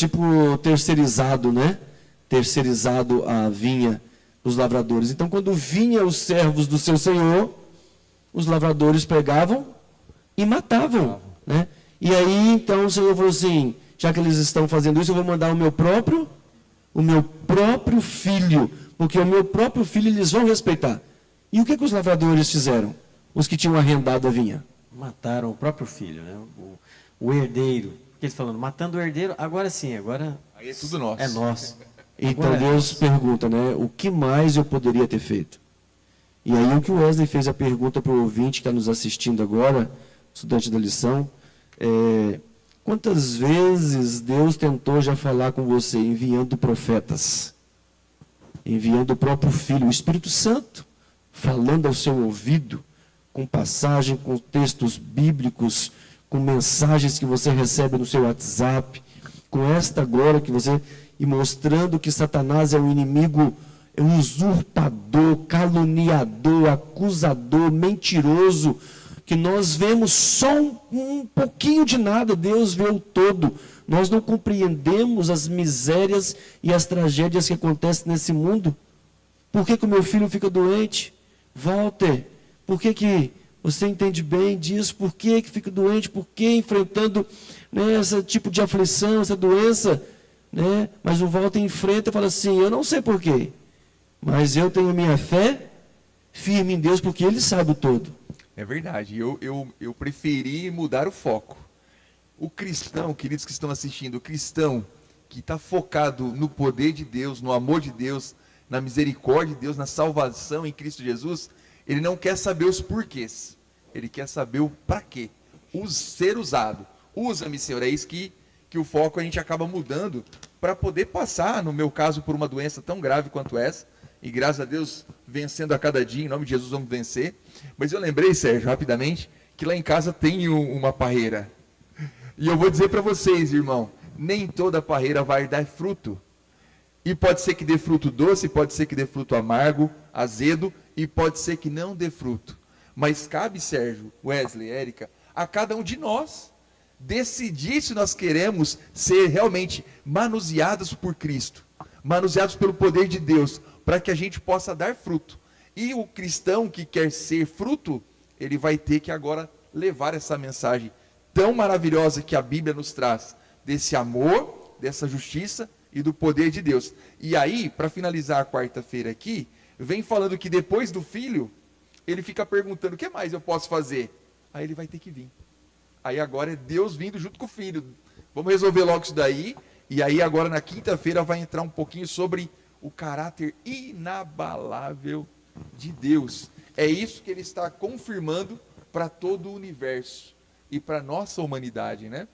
terceirizado, né? Terceirizado a vinha dos lavradores. Então, quando vinham os servos do seu senhor, os lavradores pegavam e matavam, né? E aí, então, o Senhor falou assim: já que eles estão fazendo isso, eu vou mandar o meu próprio filho, porque o meu próprio filho eles vão respeitar. E o que os lavradores fizeram? Os que tinham arrendado a vinha? Mataram o próprio filho, né? O herdeiro. Eles falando, matando o herdeiro, agora sim, agora... Aí é tudo nosso. É nosso. Então Deus pergunta, né? O que mais eu poderia ter feito? E aí o que o Wesley fez a pergunta para o ouvinte que está nos assistindo agora, estudante da lição, quantas vezes Deus tentou já falar com você enviando profetas? Enviando o próprio Filho, o Espírito Santo, falando ao seu ouvido, com passagem, com textos bíblicos, com mensagens que você recebe no seu WhatsApp, com esta agora que você... e mostrando que Satanás é um inimigo, é um usurpador, caluniador, acusador, mentiroso, que nós vemos só um pouquinho de nada, Deus vê o todo. Nós não compreendemos as misérias e as tragédias que acontecem nesse mundo. Por que o meu filho fica doente? Walter, por que você entende bem disso? Por que fica doente? Por que enfrentando, né, esse tipo de aflição, essa doença? Né? Mas o Walter enfrenta e fala assim: eu não sei por quê, mas eu tenho minha fé firme em Deus, porque Ele sabe o todo. É verdade. Eu preferi mudar o foco. O cristão, queridos que estão assistindo, o cristão que está focado no poder de Deus, no amor de Deus, na misericórdia de Deus, na salvação em Cristo Jesus, ele não quer saber os porquês, ele quer saber o para quê. Ser usado. Usa-me, Senhor. É isso que o foco a gente acaba mudando para poder passar, no meu caso, por uma doença tão grave quanto essa, e graças a Deus, vencendo a cada dia, em nome de Jesus vamos vencer. Mas eu lembrei, Sérgio, rapidamente, que lá em casa tem uma parreira. E eu vou dizer para vocês, irmão, nem toda parreira vai dar fruto. E pode ser que dê fruto doce, pode ser que dê fruto amargo, azedo, e pode ser que não dê fruto. Mas cabe, Sérgio, Wesley, Érica, a cada um de nós decidir se nós queremos ser realmente manuseados por Cristo, manuseados pelo poder de Deus, para que a gente possa dar fruto. E o cristão que quer ser fruto, ele vai ter que agora levar essa mensagem tão maravilhosa que a Bíblia nos traz, desse amor, dessa justiça e do poder de Deus. E aí, para finalizar a quarta-feira aqui, vem falando que depois do filho, ele fica perguntando, o que mais eu posso fazer? Aí ele vai ter que vir. Aí agora é Deus vindo junto com o filho. Vamos resolver logo isso daí. E aí agora na quinta-feira vai entrar um pouquinho sobre o caráter inabalável de Deus. É isso que ele está confirmando para todo o universo e para a nossa humanidade, né?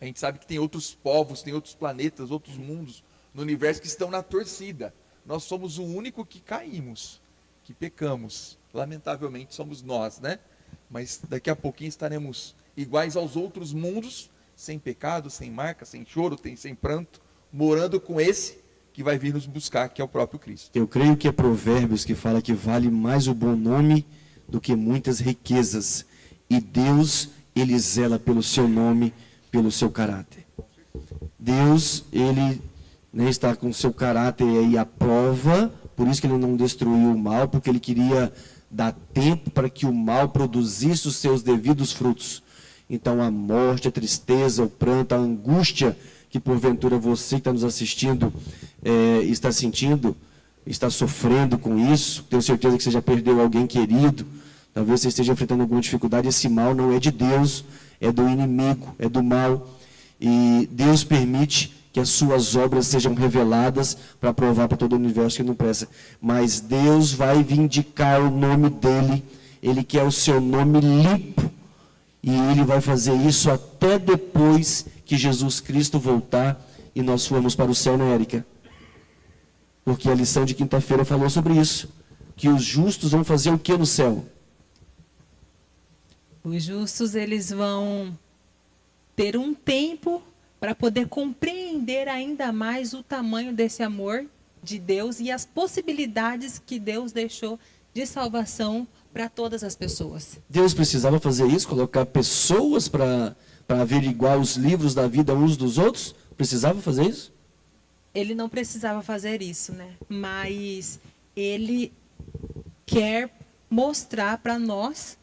A gente sabe que tem outros povos, tem outros planetas, outros mundos no universo que estão na torcida. Nós somos o único que caímos, que pecamos. Lamentavelmente somos nós, né? Mas daqui a pouquinho estaremos iguais aos outros mundos, sem pecado, sem marca, sem choro, sem pranto, morando com esse que vai vir nos buscar, que é o próprio Cristo. Eu creio que é Provérbios que fala que vale mais o bom nome do que muitas riquezas. E Deus, ele zela pelo seu nome, pelo seu caráter. Deus, ele está com o seu caráter aí à prova, por isso que ele não destruiu o mal, porque ele queria dar tempo para que o mal produzisse os seus devidos frutos. Então a morte, a tristeza, o pranto, a angústia que porventura você que está nos assistindo está sentindo, está sofrendo com isso, tenho certeza que você já perdeu alguém querido, talvez você esteja enfrentando alguma dificuldade, esse mal não é de Deus, é do inimigo, é do mal, e Deus permite que as suas obras sejam reveladas para provar para todo o universo que não presta, mas Deus vai vindicar o nome dele, ele quer o seu nome limpo, e ele vai fazer isso até depois que Jesus Cristo voltar e nós formos para o céu, né, Érica? Porque a lição de quinta-feira falou sobre isso, que os justos vão fazer o que no céu? Os justos, eles vão ter um tempo para poder compreender ainda mais o tamanho desse amor de Deus e as possibilidades que Deus deixou de salvação para todas as pessoas. Deus precisava fazer isso, colocar pessoas para averiguar os livros da vida uns dos outros? Precisava fazer isso? Ele não precisava fazer isso, né? Mas ele quer mostrar para nós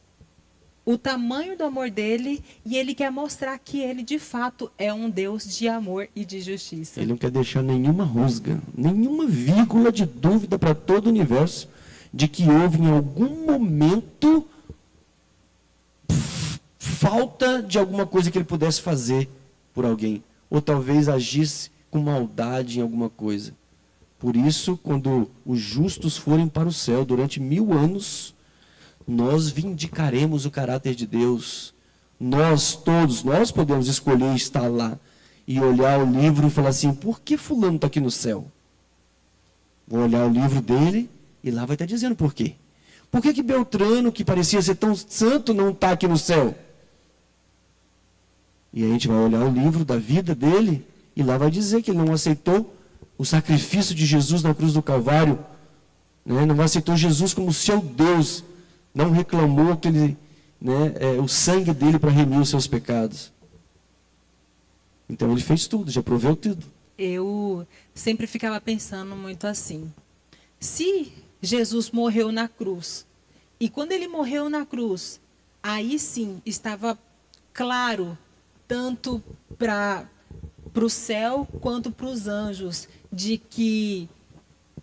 o tamanho do amor dele e ele quer mostrar que ele de fato é um Deus de amor e de justiça. Ele não quer deixar nenhuma rusga, nenhuma vírgula de dúvida para todo o universo de que houve em algum momento falta de alguma coisa que ele pudesse fazer por alguém, ou talvez agisse com maldade em alguma coisa. Por isso, quando os justos forem para o céu durante 1000 anos, nós vindicaremos o caráter de Deus. Nós todos, nós podemos escolher estar lá e olhar o livro e falar assim, por que fulano está aqui no céu? Vou olhar o livro dele e lá vai estar dizendo por quê. Por que Beltrano, que parecia ser tão santo, não está aqui no céu? E a gente vai olhar o livro da vida dele e lá vai dizer que ele não aceitou o sacrifício de Jesus na cruz do Calvário, né? Não aceitou Jesus como seu Deus, não reclamou que ele, o sangue dele para remir os seus pecados. Então ele fez tudo, já proveu tudo. Eu sempre ficava pensando muito assim, se Jesus morreu na cruz, e quando ele morreu na cruz, aí sim estava claro, tanto para o céu quanto para os anjos, de que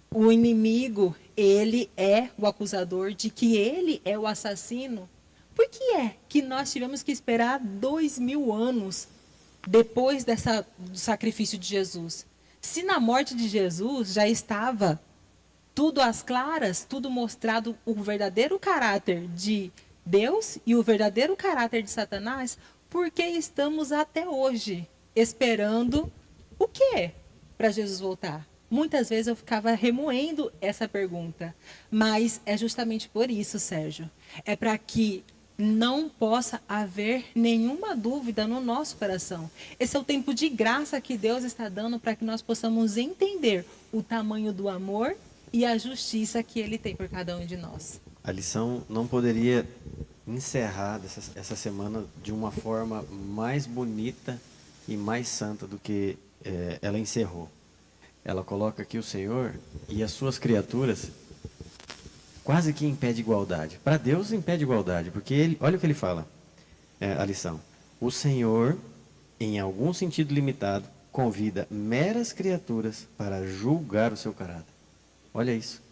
o inimigo, ele é o acusador, de que ele é o assassino. Por que é que nós tivemos que esperar 2000 anos depois do sacrifício de Jesus? Se na morte de Jesus já estava tudo às claras, tudo mostrado, o verdadeiro caráter de Deus e o verdadeiro caráter de Satanás, por que estamos até hoje esperando o quê para Jesus voltar? Muitas vezes eu ficava remoendo essa pergunta, mas é justamente por isso, Sérgio. É para que não possa haver nenhuma dúvida no nosso coração. Esse é o tempo de graça que Deus está dando para que nós possamos entender o tamanho do amor e a justiça que Ele tem por cada um de nós. A lição não poderia encerrar essa semana de uma forma mais bonita e mais santa do que ela encerrou. Ela coloca aqui o Senhor e as suas criaturas quase que em pé de igualdade. Para Deus, em pé de igualdade, porque ele, olha o que ele fala, a lição. O Senhor, em algum sentido limitado, convida meras criaturas para julgar o seu caráter. Olha isso.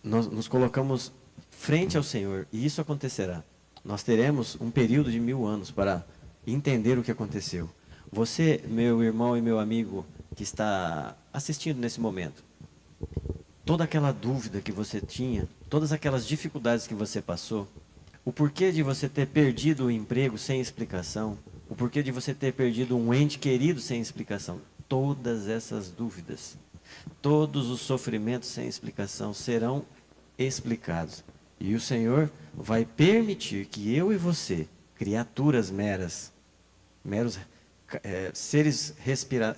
Nós nos colocamos frente ao Senhor e isso acontecerá. Nós teremos um período de 1000 anos para entender o que aconteceu. Você, meu irmão e meu amigo que está assistindo nesse momento, toda aquela dúvida que você tinha, todas aquelas dificuldades que você passou, o porquê de você ter perdido o emprego sem explicação, o porquê de você ter perdido um ente querido sem explicação, todas essas dúvidas, todos os sofrimentos sem explicação serão explicados. E o Senhor vai permitir que eu e você, criaturas meros seres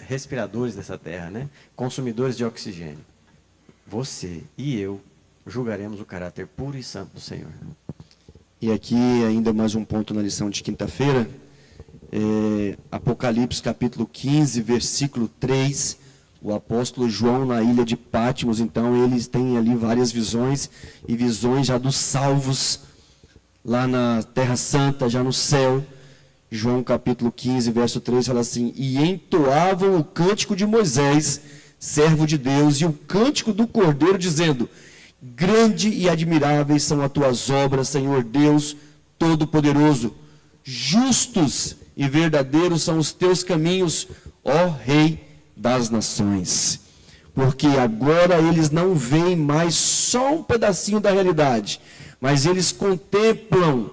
respiradores dessa terra, né? Consumidores de oxigênio, você e eu julgaremos o caráter puro e santo do Senhor. E aqui ainda mais um ponto na lição de quinta-feira, Apocalipse capítulo 15, versículo 3, o apóstolo João na ilha de Patmos, então eles têm ali várias visões, e visões já dos salvos, lá na Terra Santa, já no céu. João capítulo 15, verso 3, fala assim: e entoavam o cântico de Moisés, servo de Deus, e o cântico do Cordeiro, dizendo: grande e admiráveis são as tuas obras, Senhor Deus Todo-Poderoso. Justos e verdadeiros são os teus caminhos, ó Rei das nações. Porque agora eles não veem mais só um pedacinho da realidade, mas eles contemplam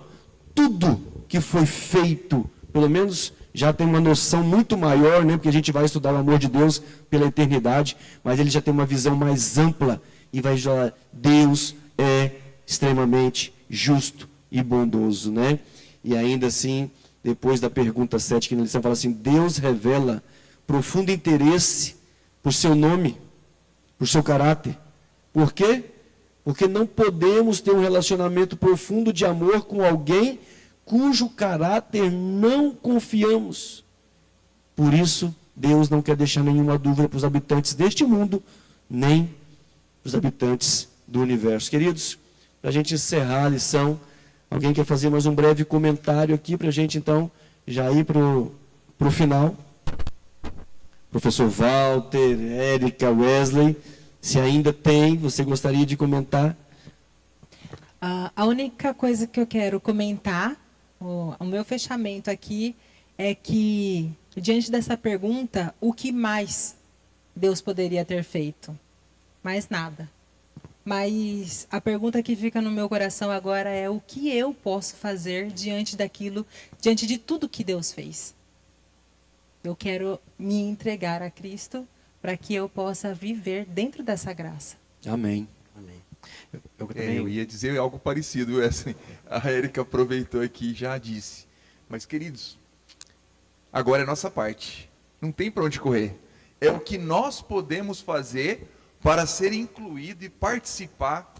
tudo que foi feito, pelo menos já tem uma noção muito maior, né, porque a gente vai estudar o amor de Deus pela eternidade, mas ele já tem uma visão mais ampla e vai falar: Deus é extremamente justo e bondoso, né? E ainda assim, depois da pergunta 7, que na lição fala assim: Deus revela profundo interesse por seu nome, por seu caráter. Por quê? Porque não podemos ter um relacionamento profundo de amor com alguém cujo caráter não confiamos. Por isso, Deus não quer deixar nenhuma dúvida para os habitantes deste mundo, nem para os habitantes do universo. Queridos, para a gente encerrar a lição, alguém quer fazer mais um breve comentário aqui para a gente, então, já ir para o final? Professor Walter, Érica, Wesley, se ainda tem, você gostaria de comentar? A única coisa que eu quero comentar, o meu fechamento aqui, é que, diante dessa pergunta, o que mais Deus poderia ter feito? Mais nada. Mas a pergunta que fica no meu coração agora é: o que eu posso fazer diante daquilo, diante de tudo que Deus fez? Eu quero me entregar a Cristo para que eu possa viver dentro dessa graça. Amém. Amém. Eu ia dizer algo parecido, Wesley. A Érica aproveitou aqui e já disse. Mas, queridos, agora é nossa parte. Não tem para onde correr. É o que nós podemos fazer para ser incluído e participar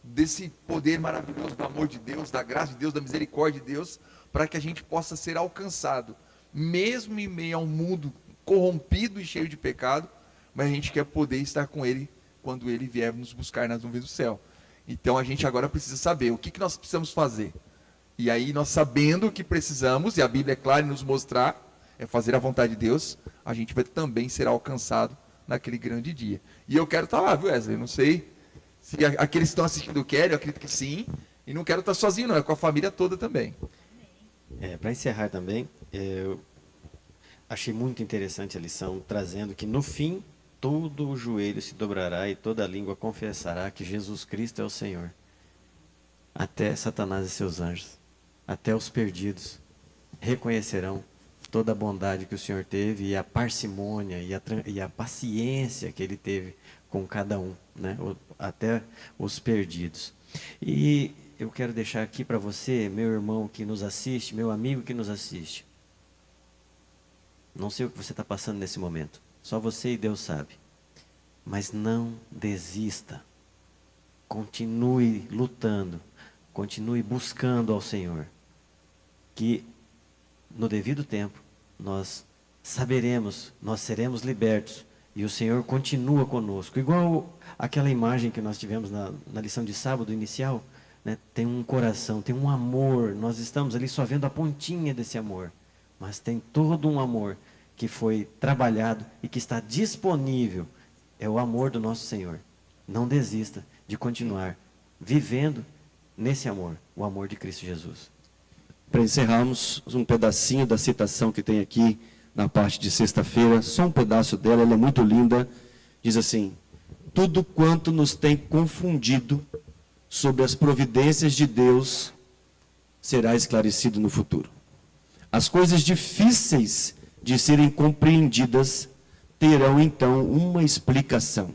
desse poder maravilhoso do amor de Deus, da graça de Deus, da misericórdia de Deus, para que a gente possa ser alcançado, mesmo em meio a um mundo corrompido e cheio de pecado, mas a gente quer poder estar com Ele quando Ele vier nos buscar nas nuvens do céu. Então a gente agora precisa saber o que nós precisamos fazer. E aí nós, sabendo o que precisamos, e a Bíblia é clara em nos mostrar, é fazer a vontade de Deus, a gente vai também ser alcançado naquele grande dia. E eu quero estar lá, viu, Wesley? Eu não sei se aqueles que estão assistindo querem, eu acredito que sim. E não quero estar sozinho, não, é com a família toda também. Para encerrar também, eu achei muito interessante a lição, trazendo que no fim, todo o joelho se dobrará e toda a língua confessará que Jesus Cristo é o Senhor. Até Satanás e seus anjos, até os perdidos, reconhecerão toda a bondade que o Senhor teve e a parcimônia e a paciência que Ele teve com cada um, né? Até os perdidos. E eu quero deixar aqui para você, meu irmão que nos assiste, meu amigo que nos assiste. Não sei o que você está passando nesse momento. Só você e Deus sabe. Mas não desista. Continue lutando. Continue buscando ao Senhor. Que no devido tempo nós saberemos, nós seremos libertos. E o Senhor continua conosco. Igual aquela imagem que nós tivemos na lição de sábado inicial. Né? Tem um coração, tem um amor. Nós estamos ali só vendo a pontinha desse amor. Mas tem todo um amor que foi trabalhado e que está disponível. É o amor do nosso Senhor. Não desista de continuar vivendo nesse amor, o amor de Cristo Jesus. Para encerrarmos, um pedacinho da citação que tem aqui na parte de sexta-feira, só um pedaço dela, ela é muito linda. Diz assim: tudo quanto nos tem confundido sobre as providências de Deus será esclarecido no futuro. As coisas difíceis de serem compreendidas terão então uma explicação.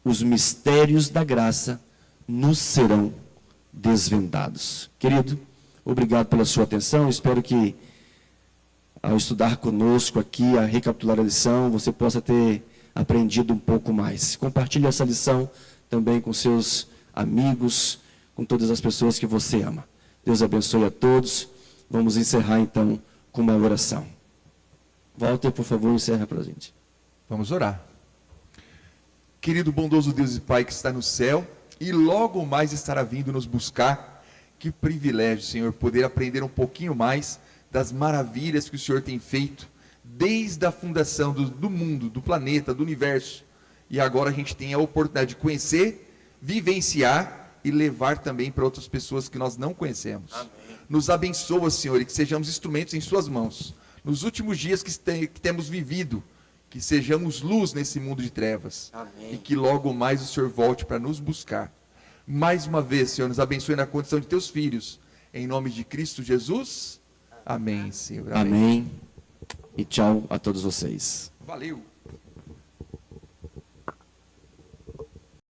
Os mistérios da graça nos serão desvendados. Querido, obrigado pela sua atenção. Espero que ao estudar conosco aqui, a recapitular a lição, você possa ter aprendido um pouco mais. Compartilhe essa lição também com seus amigos, com todas as pessoas que você ama. Deus abençoe a todos. Vamos encerrar então com uma oração. Walter, por favor, encerra para a gente. Vamos orar. Querido bondoso Deus e Pai que está no céu e logo mais estará vindo nos buscar, que privilégio, Senhor, poder aprender um pouquinho mais das maravilhas que o Senhor tem feito desde a fundação do mundo, do planeta, do universo. E agora a gente tem a oportunidade de conhecer, vivenciar e levar também para outras pessoas que nós não conhecemos. Amém. Nos abençoa, Senhor, e que sejamos instrumentos em suas mãos. Nos últimos dias que temos vivido, que sejamos luz nesse mundo de trevas. Amém. E que logo mais o Senhor volte para nos buscar. Mais uma vez, Senhor, nos abençoe na condição de teus filhos. Em nome de Cristo Jesus. Amém, Senhor. Amém. E tchau a todos vocês. Valeu.